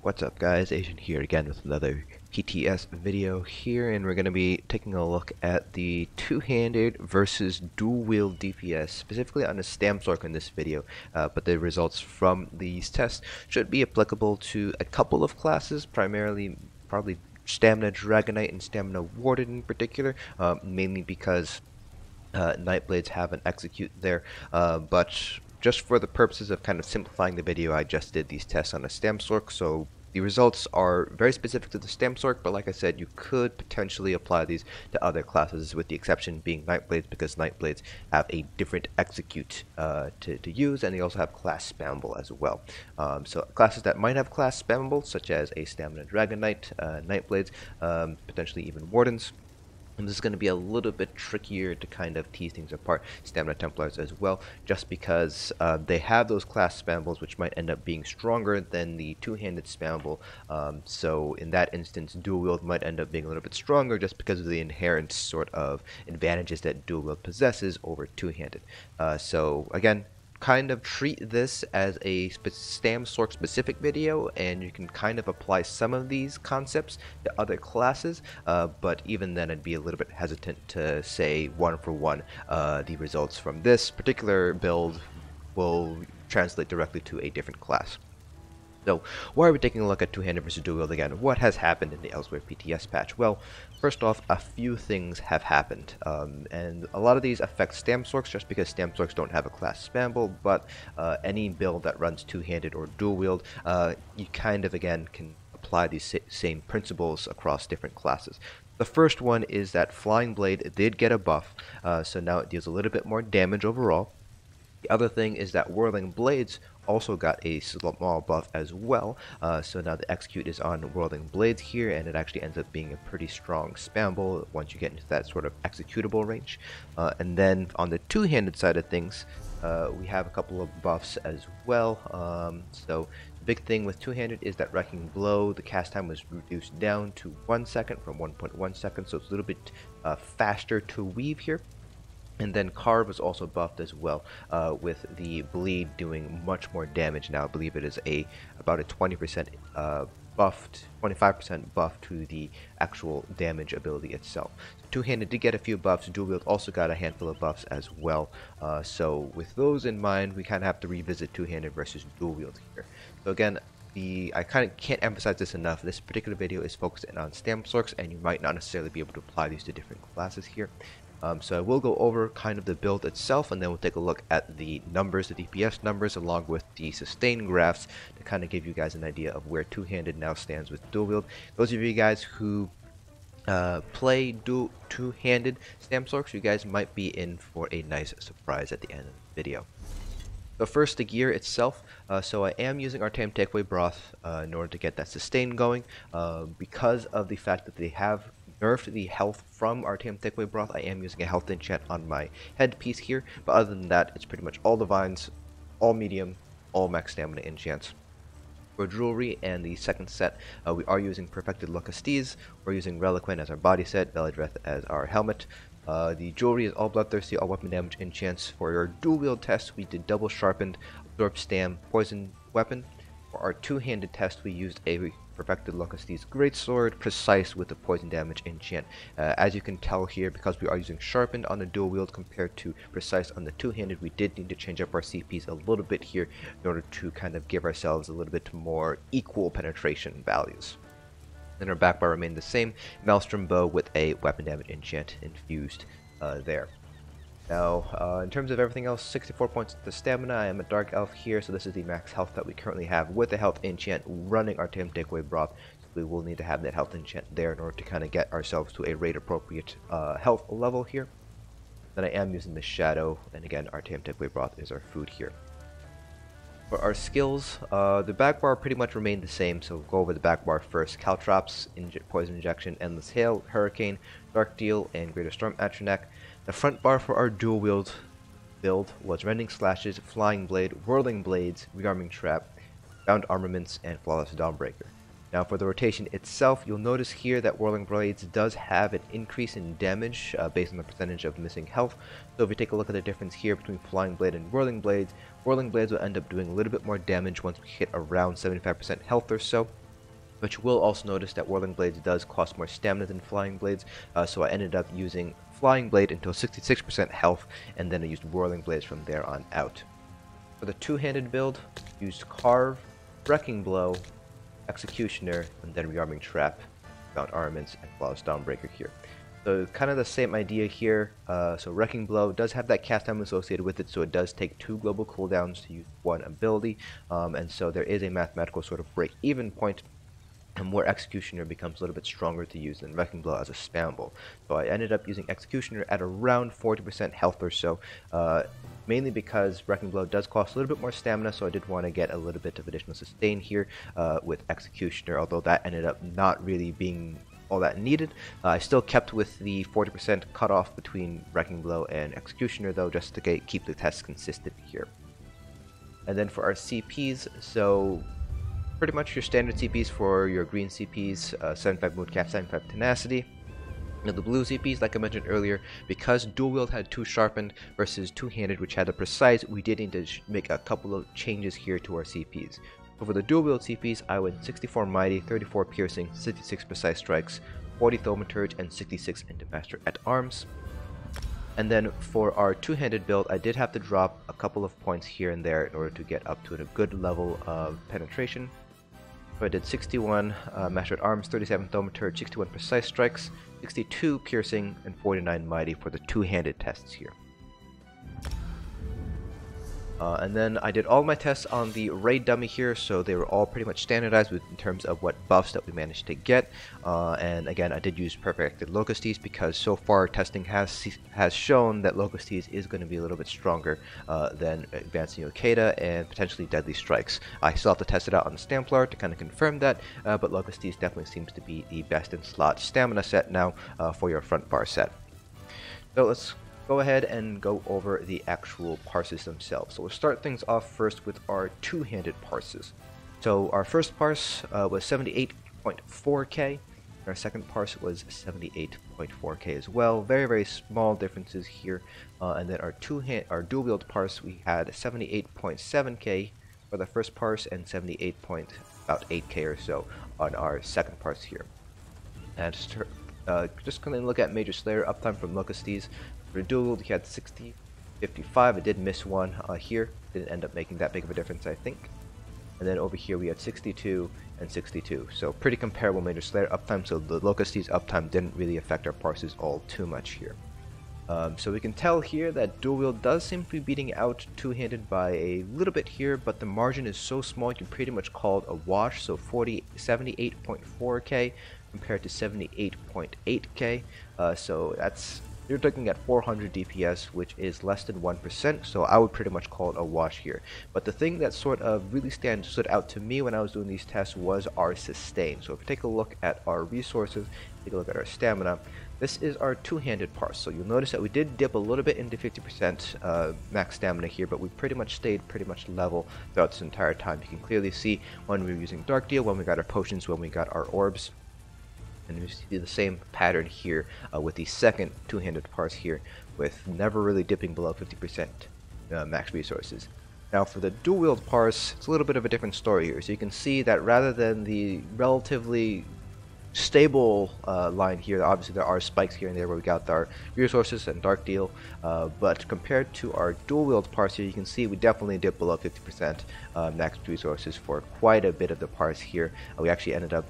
What's up guys, Asian here again with another PTS video here, and we're going to be taking a look at the two-handed versus dual wield DPS, specifically on the stamsorc in this video, but the results from these tests should be applicable to a couple of classes, primarily probably Stamina Dragonite and Stamina Warden in particular, mainly because Nightblades have an execute there, but just for the purposes of kind of simplifying the video, I just did these tests on a stamsorc, so the results are very specific to the stamsorc, but like I said, you could potentially apply these to other classes, with the exception being Nightblades, because Nightblades have a different execute to use, and they also have class spammable as well. So classes that might have class spammable, such as a Stamina Dragonite, Nightblades, potentially even Wardens. And this is going to be a little bit trickier to kind of tease things apart. Stamina Templars as well, just because they have those class spammables, which might end up being stronger than the two-handed spammable. So in that instance, Dual Wield might end up being a little bit stronger, just because of the inherent sort of advantages that Dual Wield possesses over two-handed. So again, kind of treat this as a stamsorc specific video, and you can kind of apply some of these concepts to other classes, but even then I'd be a little bit hesitant to say one for one the results from this particular build will translate directly to a different class. So, why are we taking a look at two-handed versus dual wield again? What has happened in the Elsweyr PTS patch? Well, first off, a few things have happened, and a lot of these affect stamsorcs just because stamsorcs don't have a class spammable, but any build that runs two-handed or dual wield, you kind of, again, can apply these same principles across different classes. The first one is that Flying Blade did get a buff, so now it deals a little bit more damage overall. The other thing is that Whirling Blades also got a small buff as well, so now the execute is on Whirling Blades here, and it actually ends up being a pretty strong spammable once you get into that sort of executable range. And then on the two-handed side of things, we have a couple of buffs as well. So the big thing with two-handed is that Wrecking Blow, the cast time was reduced down to 1 second from 1.1 seconds, so it's a little bit faster to weave here. And then Carve was also buffed as well, with the bleed doing much more damage now. I believe it is about a 20% buffed, 25% buff to the actual damage ability itself. So two-handed did get a few buffs. Dual wield also got a handful of buffs as well. So with those in mind, we kind of have to revisit two-handed versus dual wield here. So again, I kind of can't emphasize this enough. This particular video is focused on stamsorcs, and you might not necessarily be able to apply these to different classes here. So I will go over kind of the build itself, and then we'll take a look at the numbers, the DPS numbers, along with the sustain graphs to kind of give you guys an idea of where two-handed now stands with dual wield. Those of you guys who play two-handed stamsorcs, you guys might be in for a nice surprise at the end of the video. So first, the gear itself. So I am using Artaeum Takeaway Broth in order to get that sustain going, because of the fact that they have nerfed the health from Artaeum Takeaway Broth. I am using a health enchant on my headpiece here, but other than that, it's pretty much all divines, all medium, all max stamina enchants. For jewelry and the second set, we are using Perfected Locustes. We're using Reliquant as our body set, Veladreth as our helmet. The jewelry is all bloodthirsty, all weapon damage enchants. For your dual wield test, we did double sharpened, absorb stam, poison weapon. For our two-handed test, we used a Perfected Locustes Greatsword, precise with the poison damage enchant. As you can tell here, because we are using sharpened on the dual wield compared to precise on the two-handed, we did need to change up our CPs a little bit here in order to kind of give ourselves a little bit more equal penetration values. Then our back bar remained the same, Maelstrom Bow with a weapon damage enchant infused there. Now, in terms of everything else, 64 points to stamina. I am a Dark Elf here, so this is the max health that we currently have with the health enchant running Artaeum Takeaway Broth. So we will need to have that health enchant there in order to kind of get ourselves to a raid appropriate health level here. Then I am using the Shadow, and again, Artaeum Takeaway Broth is our food here. For our skills, the back bar pretty much remained the same, so we'll go over the back bar first. Caltrops, Poison Injection, Endless Hail, Hurricane, Dark Deal, and Greater Storm Atronach. The front bar for our dual wield build was Rending Slashes, Flying Blade, Whirling Blades, Rearming Trap, Bound Armaments, and Flawless Dawnbreaker. Now for the rotation itself, you'll notice here that Whirling Blades does have an increase in damage based on the percentage of missing health. So if we take a look at the difference here between Flying Blade and Whirling Blades will end up doing a little bit more damage once we hit around 75% health or so. But you will also notice that Whirling Blades does cost more stamina than Flying Blades, so I ended up using Flying Blade until 66% health, and then I used Whirling Blades from there on out. For the two-handed build, used Carve, Wrecking Blow, Executioner, and then Rearming Trap, Mount Armaments, and Flawless Dawnbreaker here. So kind of the same idea here. So Wrecking Blow does have that cast time associated with it, so it does take 2 global cooldowns to use one ability, and so there is a mathematical sort of break-even point, and where Executioner becomes a little bit stronger to use than Wrecking Blow as a spammable. So I ended up using Executioner at around 40% health or so, mainly because Wrecking Blow does cost a little bit more stamina, so I did want to get a little bit of additional sustain here with Executioner, although that ended up not really being all that needed. I still kept with the 40% cutoff between Wrecking Blow and Executioner though, just to keep the test consistent here. And then for our CPs, so pretty much your standard CPs for your green CPs, 75 Mood Cap, 75 Tenacity. Now the blue CPs, like I mentioned earlier, because Dual Wield had 2 Sharpened versus two-handed, which had a Precise, we did need to make a couple of changes here to our CPs. So for the Dual Wield CPs, I went 64 Mighty, 34 Piercing, 66 Precise Strikes, 40 Thaumaturge, and 66 into Master at Arms. And then for our two-handed build, I did have to drop a couple of points here and there in order to get up to a good level of penetration. So I did 61 Master at Arms, 37 Thaumaturge, 61 Precise Strikes, 62 Piercing, and 49 Mighty for the two-handed tests here. And then I did all my tests on the raid dummy here, so they were all pretty much standardized in terms of what buffs that we managed to get. And again, I did use perfected Locustes because so far testing has shown that Locustes is going to be a little bit stronger than Advancing Yokeda and potentially Deadly Strikes. I still have to test it out on the Stamplar to kind of confirm that, but Locustes definitely seems to be the best in slot stamina set now for your front bar set. So let's go ahead and go over the actual parses themselves. So we'll start things off first with our two-handed parses. So our first parse was 78.4k. Our second parse was 78.4k as well. Very, very small differences here. And then our dual wield parse, we had 78.7k for the first parse and 78.8k or so on our second parse here. And just going to look at Major Slayer uptime from Locustes. For Dual Wield, he had 60, 55. I did miss one here. Didn't end up making that big of a difference, I think. And then over here we had 62 and 62. So pretty comparable Major Slayer uptime. So the Locustes uptime didn't really affect our parses all too much here. So we can tell here that Dual Wield does seem to be beating out two-handed by a little bit here, but the margin is so small you can pretty much call it a wash. So 78.4k compared to 78.8k. So you're looking at 400 DPS, which is less than 1%, so I would pretty much call it a wash here. But the thing that sort of really stood out to me when I was doing these tests was our sustain. So if we take a look at our resources, take a look at our stamina, this is our two-handed parse. So you'll notice that we did dip a little bit into 50% max stamina here, but we pretty much stayed pretty much level throughout this entire time. You can clearly see when we were using Dark Deal, when we got our potions, when we got our orbs. And you see the same pattern here with the second two-handed parse here, with never really dipping below 50% max resources. Now for the dual wield parse, it's a little bit of a different story here. So you can see that rather than the relatively stable line here, obviously there are spikes here and there where we got our resources and Dark Deal, but compared to our dual wield parse here, you can see we definitely dipped below 50% max resources for quite a bit of the parse here. We actually ended up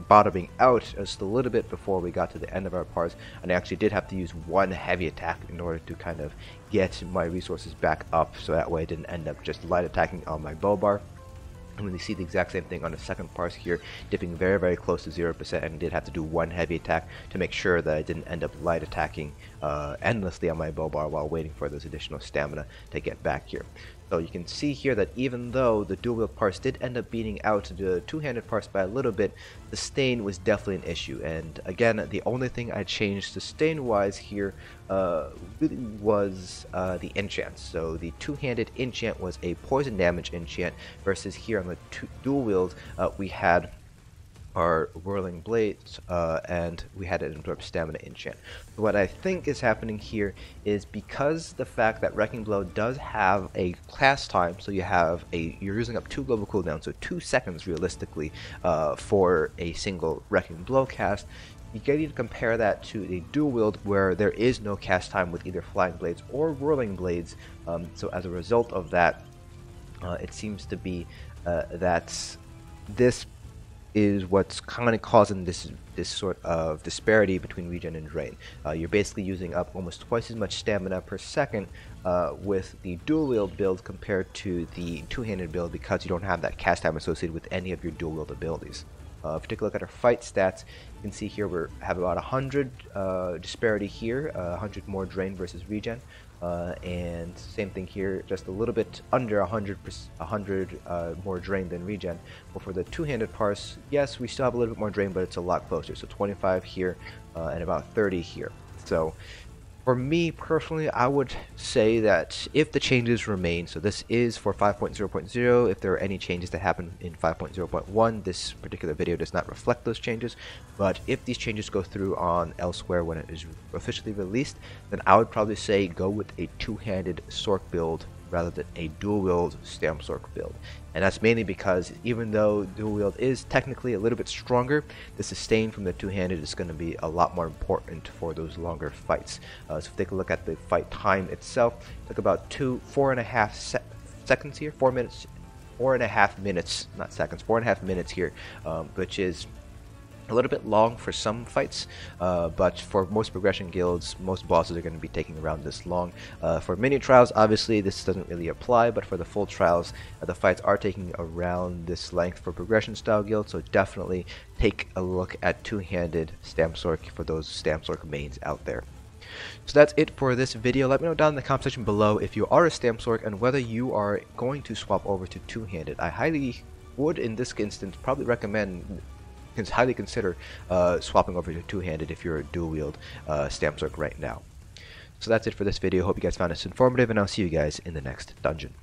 bottoming out just a little bit before we got to the end of our parse, and I actually did have to use one heavy attack in order to kind of get my resources back up, so that way I didn't end up just light attacking on my bow bar. And when you see the exact same thing on the second parse here, dipping very, very close to 0%, and did have to do one heavy attack to make sure that I didn't end up light attacking endlessly on my bow bar while waiting for those additional stamina to get back here. So you can see here that even though the dual wield parse did end up beating out the two-handed parse by a little bit, the sustain was definitely an issue. And again, the only thing I changed sustain-wise here really was the enchants. So the two-handed enchant was a poison damage enchant, versus here on the dual wield we had our Whirling Blades, and we had an Absorb Stamina enchant. What I think is happening here is because the fact that Wrecking Blow does have a cast time, so you're using up 2 global cooldowns, so 2 seconds realistically for a single Wrecking Blow cast. You need to compare that to the Dual Wield where there is no cast time with either Flying Blades or Whirling Blades. So as a result of that, it seems to be that this is what's kind of causing this sort of disparity between regen and drain. You're basically using up almost twice as much stamina per second with the dual wield build compared to the two-handed build because you don't have that cast time associated with any of your dual wield abilities. If you take a look at our fight stats, you can see here we have about 100 disparity here, 100 more drain versus regen. And same thing here, just a little bit under 100 more drain than regen. But for the two-handed parse, yes, we still have a little bit more drain, but it's a lot closer. So 25 here and about 30 here. So for me personally, I would say that if the changes remain, so this is for 5.0.0, if there are any changes that happen in 5.0.1, this particular video does not reflect those changes, but if these changes go through on Elsweyr when it is officially released, then I would probably say go with a two-handed sorc build rather than a dual wield stamsorc build. And that's mainly because even though dual wield is technically a little bit stronger, the sustain from the two-handed is going to be a lot more important for those longer fights. So if we take a look at the fight time itself, it took about 4.5 seconds here, 4 minutes, 4.5 minutes, not seconds, 4.5 minutes here, which is a little bit long for some fights, but for most progression guilds, most bosses are going to be taking around this long. For mini trials, obviously this doesn't really apply, but for the full trials, the fights are taking around this length for progression style guilds, so definitely take a look at two-handed stamsorc for those stamsorc mains out there. So that's it for this video. Let me know down in the comment section below if you are a stamsorc and whether you are going to swap over to two-handed. I highly would, in this instance, probably recommend highly consider swapping over to two-handed if you're a dual wield stamsorc right now. So that's it for this video. Hope you guys found this informative, and I'll see you guys in the next dungeon.